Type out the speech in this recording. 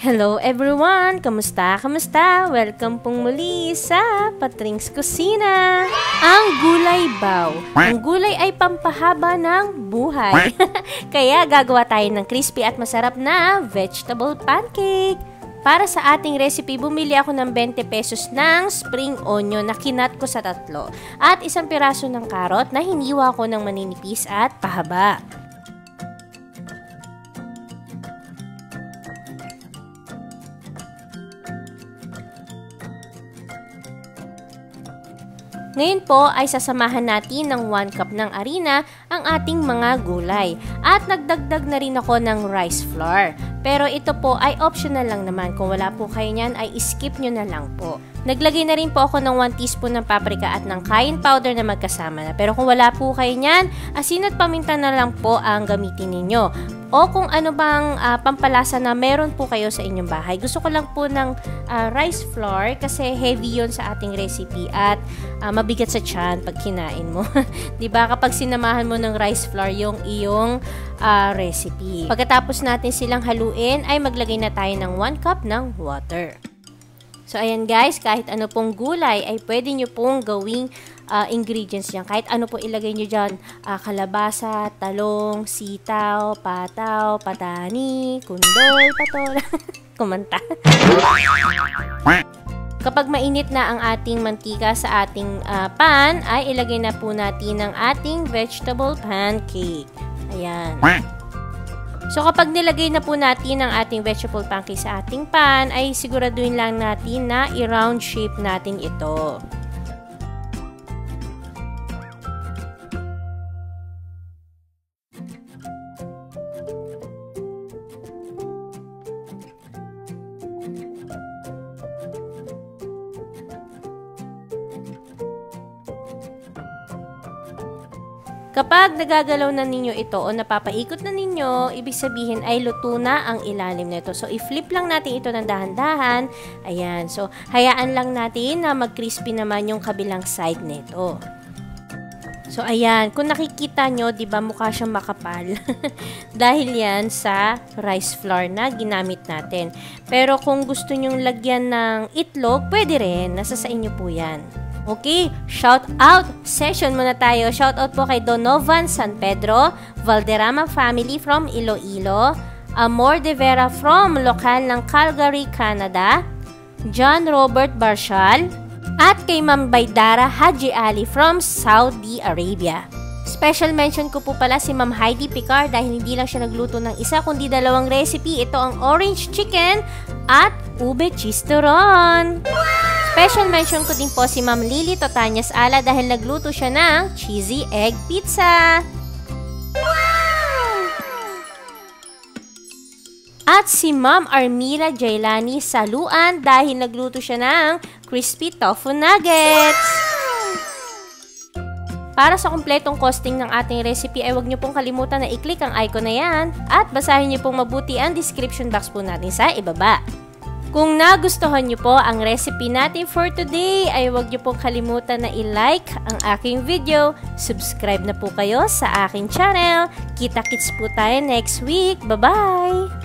Hello everyone! Kamusta? Kamusta? Welcome pong muli sa Patrings Kusina! Ang gulay baw. Ang gulay ay pampahaba ng buhay. Kaya gagawa tayo ng crispy at masarap na vegetable pancake. Para sa ating recipe, bumili ako ng 20 pesos ng spring onion na kinat ko sa 3 at isang piraso ng carrot na hiniwa ko ng maninipis at pahaba. Ngayon po ay sasamahan natin ng 1 cup ng harina ang ating mga gulay. At nagdagdag na rin ako ng rice flour. Pero ito po ay optional lang naman. Kung wala po kayo niyan ay skip nyo na lang po. Naglagay na rin po ako ng 1 teaspoon ng paprika at ng cayenne powder na magkasama na. Pero kung wala po kayo niyan, asin at paminta na lang po ang gamitin ninyo. O kung ano bang pampalasa na meron po kayo sa inyong bahay. Gusto ko lang po ng rice flour kasi heavy yon sa ating recipe at mabigat sa tiyan pag kinain mo. Diba? Kapag sinamahan mo ng rice flour yung iyong recipe. Pagkatapos natin silang haluin ay maglagay na tayo ng 1 cup ng water. So, ayan guys, kahit ano pong gulay ay pwede nyo pong gawing ingredients yan. Kahit ano po ilagay nyo dyan, kalabasa, talong, sitaw, pataw, patani, kundol, patol, kumanta. Kapag mainit na ang ating mantika sa ating pan, ay ilagay na po natin ang ating vegetable pancake. Ayan. So, kapag nilagay na po natin ang ating vegetable pancake sa ating pan, ay siguraduhin lang natin na i-round shape natin ito. Kapag nagagalaw na ninyo ito o napapaikot na ninyo, ibig sabihin ay luto na ang ilalim nito. So, i-flip lang natin ito ng dahan-dahan. Ayan. So, hayaan lang natin na mag-crispy naman yung kabilang side nito. So, ayan. Kung nakikita nyo, diba mukha siyang makapal? Dahil yan sa rice flour na ginamit natin. Pero kung gusto nyong lagyan ng itlog, pwede rin. Nasa sa inyo po yan. Okay, shout out session muna tayo. Shout out po kay Donovan San Pedro, Valderrama family from Iloilo, Amor de Vera from lokal ng Calgary, Canada, John Robert Barshal, at kay Ma'am Baydara Haji Ali from Saudi Arabia. Special mention ko po pala si Ma'am Heidi Picar dahil hindi lang siya nagluto ng isa kundi 2 recipe. Ito ang orange chicken at ube cheese turon. Special mention ko din po si Ma'am Lily Totanyas Ala dahil nagluto siya ng cheesy egg pizza. Wow! At si Ma'am Armila Jailani Saluan dahil nagluto siya ng crispy tofu nuggets. Wow! Para sa kumpletong costing ng ating recipe ay huwag niyo pong kalimutan na i-click ang icon na yan at basahin niyo pong mabuti ang description box po natin sa ibaba. Kung nagustuhan niyo po ang recipe natin for today, ay huwag niyo pong kalimutan na i-like ang aking video. Subscribe na po kayo sa aking channel. Kita-kits po tayo next week. Bye-bye!